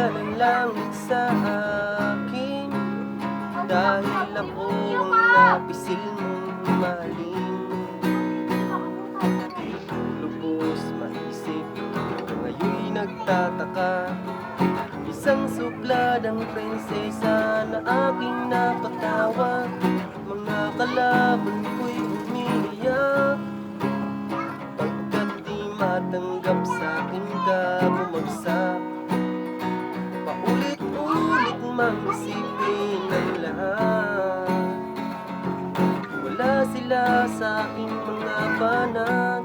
ka ng langit sa akin, dahil ako ang napisil mong mahalin. Di ko lubos maisip, ngayon'y nagtataka, isang supladang prinsesa na aking napatawag. Mga kalaban ko'y umiiyak, pagkat di matanggap sa'kin ka bumagsak. Paulit-ulit mang isipin ang lahat, wala sila sa'king mga banat.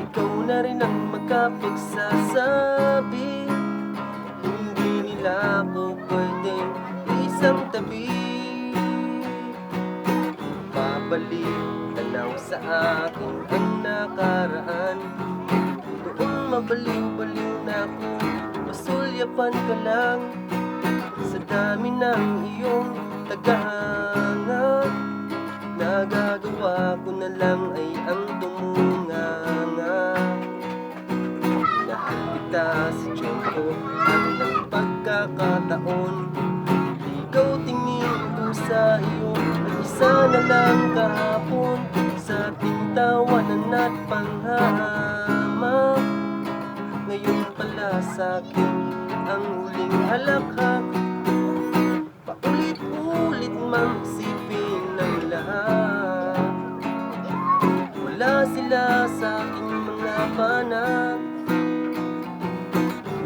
Ikaw na rin ang magkapagsasabi, hindi nila ako pwedeng isang tabi. Babalik tanaw sa akin ang nakaraan, noong mabaliw-baliw na ako, masulyapan ka lang. Sa dami ng iyong tagahanga, nagagawa ko na lang ay ang tumunganga. Minahal kita sa tiyempo at ng pagkakataon, ikaw tingin ko sa iyo at isa na lang kahapon. Sa ating tawanan at panghahamak, ngayon pala sa'kin ang huling halakhak. Paulit-ulit mang isipin ang lahat, wala sila sa'king mga banat.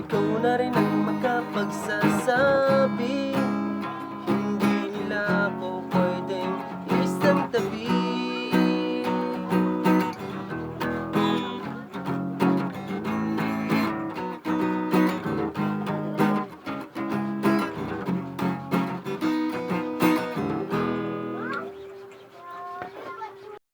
Ikaw na rin ang makapagsasabi,